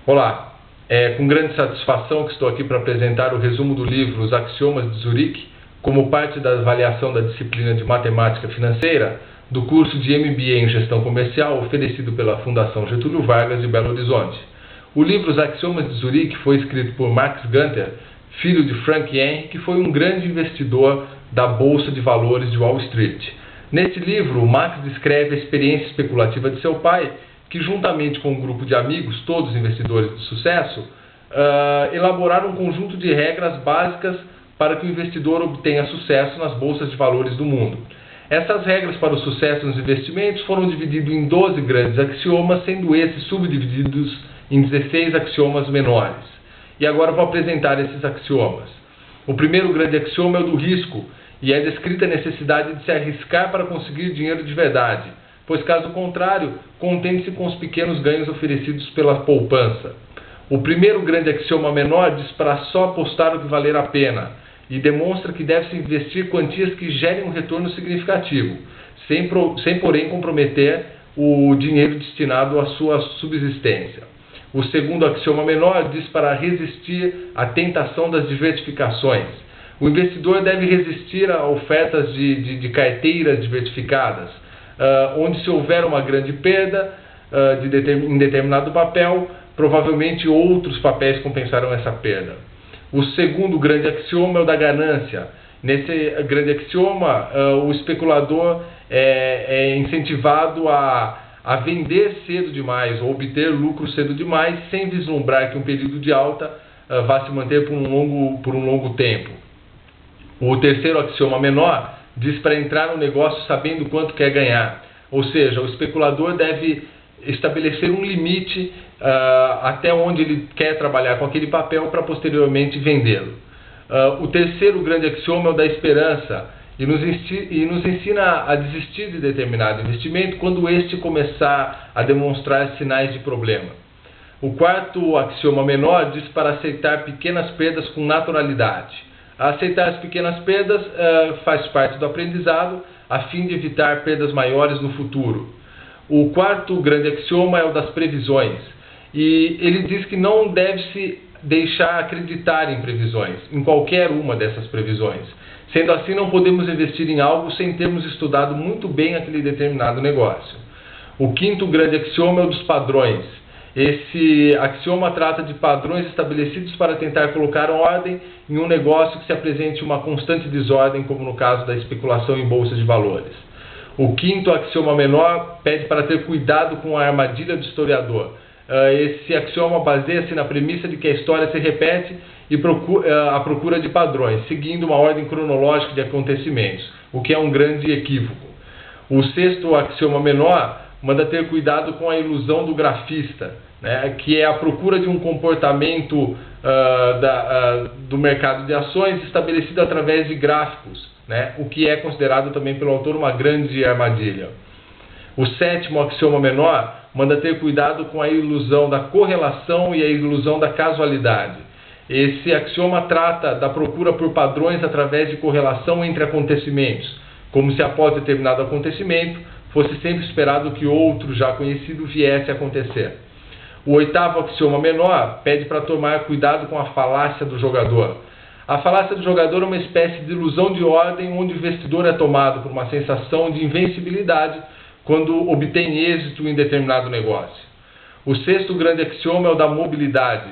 Olá, é com grande satisfação que estou aqui para apresentar o resumo do livro Os Axiomas de Zurique, como parte da avaliação da disciplina de Matemática Financeira do curso de MBA em Gestão Comercial oferecido pela Fundação Getúlio Vargas de Belo Horizonte. O livro Os Axiomas de Zurique foi escrito por Max Gunter, filho de Frank Henry, que foi um grande investidor da Bolsa de Valores de Wall Street. Neste livro, Max descreve a experiência especulativa de seu pai, que juntamente com um grupo de amigos, todos investidores de sucesso, elaboraram um conjunto de regras básicas para que o investidor obtenha sucesso nas bolsas de valores do mundo. Essas regras para o sucesso nos investimentos foram divididas em 12 grandes axiomas, sendo esses subdivididos em 16 axiomas menores. E agora vou apresentar esses axiomas. O primeiro grande axioma é o do risco, e é descrita a necessidade de se arriscar para conseguir dinheiro de verdade, pois caso contrário, contente-se com os pequenos ganhos oferecidos pela poupança. O primeiro grande axioma menor diz para só apostar o que valer a pena, e demonstra que deve-se investir quantias que gerem um retorno significativo, sem porém comprometer o dinheiro destinado à sua subsistência. O segundo axioma menor diz para resistir à tentação das diversificações. O investidor deve resistir a ofertas de carteiras diversificadas, onde se houver uma grande perda em determinado papel, provavelmente outros papéis compensarão essa perda. O segundo grande axioma é o da ganância. Nesse grande axioma, o especulador é incentivado a vender cedo demais ou obter lucro cedo demais, sem vislumbrar que um período de alta vá se manter por um longo tempo. O terceiro axioma menor diz para entrar no negócio sabendo quanto quer ganhar, ou seja, o especulador deve estabelecer um limite até onde ele quer trabalhar com aquele papel para posteriormente vendê-lo. O terceiro grande axioma é o da esperança e nos ensina a desistir de determinado investimento quando este começar a demonstrar sinais de problema. O quarto axioma menor diz para aceitar pequenas perdas com naturalidade. Aceitar as pequenas perdas faz parte do aprendizado, a fim de evitar perdas maiores no futuro. O quarto grande axioma é o das previsões, e ele diz que não deve-se deixar acreditar em previsões, em qualquer uma dessas previsões. Sendo assim, não podemos investir em algo sem termos estudado muito bem aquele determinado negócio. O quinto grande axioma é o dos padrões. Esse axioma trata de padrões estabelecidos para tentar colocar ordem em um negócio que se apresente uma constante desordem, como no caso da especulação em bolsa de valores. O quinto axioma menor pede para ter cuidado com a armadilha do historiador. Esse axioma baseia-se na premissa de que a história se repete e à procura de padrões, seguindo uma ordem cronológica de acontecimentos, o que é um grande equívoco. O sexto axioma menor manda ter cuidado com a ilusão do grafista, que é a procura de um comportamento do mercado de ações estabelecido através de gráficos, o que é considerado também pelo autor uma grande armadilha. O sétimo axioma menor manda ter cuidado com a ilusão da correlação e a ilusão da casualidade. Esse axioma trata da procura por padrões através de correlação entre acontecimentos, como se após determinado acontecimento fosse sempre esperado que outro já conhecido viesse a acontecer. O oitavo axioma menor pede para tomar cuidado com a falácia do jogador. A falácia do jogador é uma espécie de ilusão de ordem onde o investidor é tomado por uma sensação de invencibilidade quando obtém êxito em determinado negócio. O sexto grande axioma é o da mobilidade.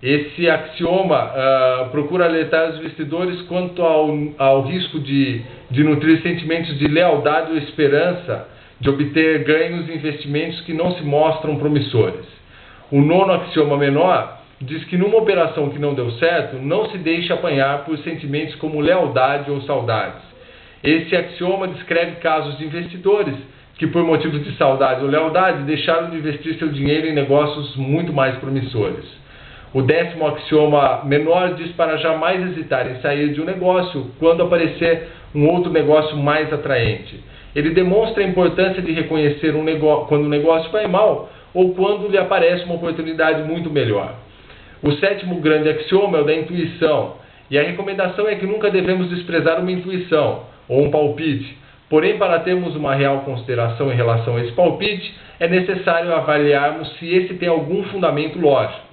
Esse axioma procura alertar os investidores quanto ao risco de nutrir sentimentos de lealdade ou esperança de obter ganhos em investimentos que não se mostram promissores. O nono axioma menor diz que numa operação que não deu certo, não se deixe apanhar por sentimentos como lealdade ou saudades. Esse axioma descreve casos de investidores que, por motivos de saudade ou lealdade, deixaram de investir seu dinheiro em negócios muito mais promissores. O décimo axioma menor diz para jamais hesitar em sair de um negócio quando aparecer um outro negócio mais atraente. Ele demonstra a importância de reconhecer quando o negócio vai mal ou quando lhe aparece uma oportunidade muito melhor. O sétimo grande axioma é o da intuição, e a recomendação é que nunca devemos desprezar uma intuição ou um palpite. Porém, para termos uma real consideração em relação a esse palpite, é necessário avaliarmos se esse tem algum fundamento lógico.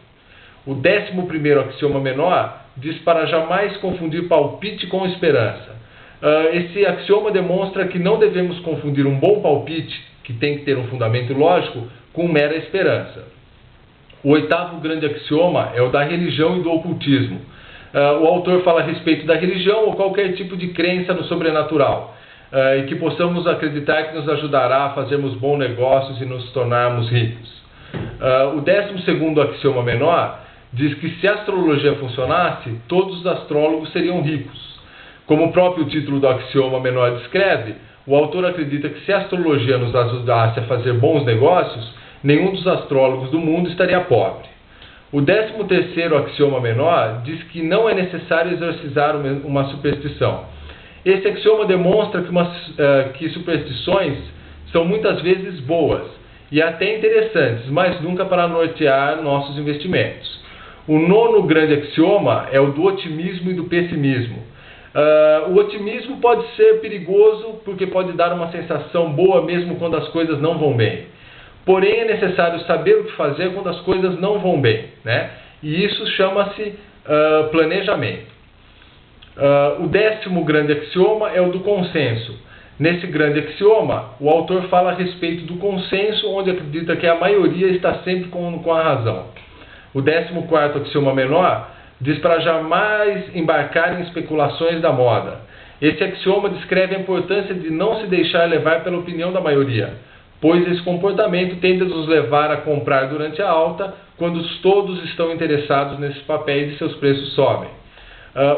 O 11º axioma menor diz para jamais confundir palpite com esperança. Esse axioma demonstra que não devemos confundir um bom palpite, que tem que ter um fundamento lógico, com mera esperança. O 8º grande axioma é o da religião e do ocultismo. O autor fala a respeito da religião ou qualquer tipo de crença no sobrenatural, e que possamos acreditar que nos ajudará a fazermos bons negócios e nos tornarmos ricos. O 12º axioma menor diz que se a astrologia funcionasse, todos os astrólogos seriam ricos. Como o próprio título do axioma menor descreve, o autor acredita que se a astrologia nos ajudasse a fazer bons negócios, nenhum dos astrólogos do mundo estaria pobre. O 13º axioma menor diz que não é necessário exorcizar uma superstição. Esse axioma demonstra que superstições são muitas vezes boas e até interessantes, mas nunca para nortear nossos investimentos. O 9º grande axioma é o do otimismo e do pessimismo. O otimismo pode ser perigoso porque pode dar uma sensação boa mesmo quando as coisas não vão bem. Porém, é necessário saber o que fazer quando as coisas não vão bem, né? E isso chama-se planejamento. O 10º grande axioma é o do consenso. Nesse grande axioma, o autor fala a respeito do consenso, onde acredita que a maioria está sempre com a razão. O 14º axioma menor diz para jamais embarcar em especulações da moda. Esse axioma descreve a importância de não se deixar levar pela opinião da maioria, pois esse comportamento tende a nos levar a comprar durante a alta, quando todos estão interessados nesses papéis e seus preços sobem.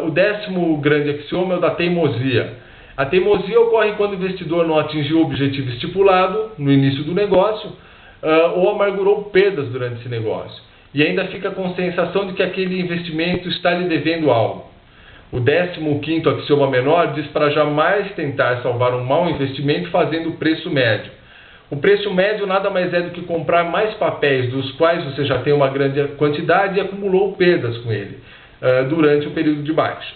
O 10º grande axioma é o da teimosia. A teimosia ocorre quando o investidor não atingiu o objetivo estipulado no início do negócio ou amargurou perdas durante esse negócio, e ainda fica com a sensação de que aquele investimento está lhe devendo algo. O 15º axioma menor diz para jamais tentar salvar um mau investimento fazendo o preço médio. O preço médio nada mais é do que comprar mais papéis dos quais você já tem uma grande quantidade e acumulou perdas com ele durante o período de baixa.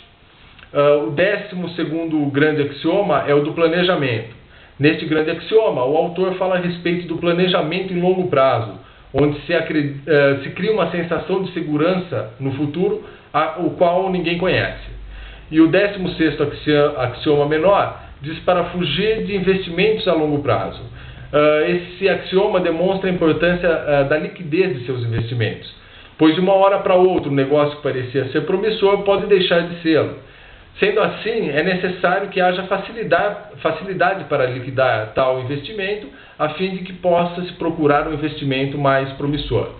O 12º grande axioma é o do planejamento. Neste grande axioma, o autor fala a respeito do planejamento em longo prazo, onde se cria uma sensação de segurança no futuro, o qual ninguém conhece. E o 16º axioma menor diz para fugir de investimentos a longo prazo. Esse axioma demonstra a importância da liquidez de seus investimentos, pois de uma hora para outra o negócio que parecia ser promissor pode deixar de sê-lo. Sendo assim, é necessário que haja facilidade para liquidar tal investimento, a fim de que possa se procurar um investimento mais promissor.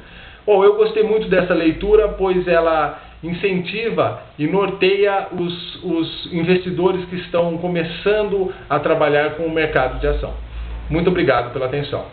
Bom, eu gostei muito dessa leitura, pois ela incentiva e norteia os investidores que estão começando a trabalhar com o mercado de ação. Muito obrigado pela atenção.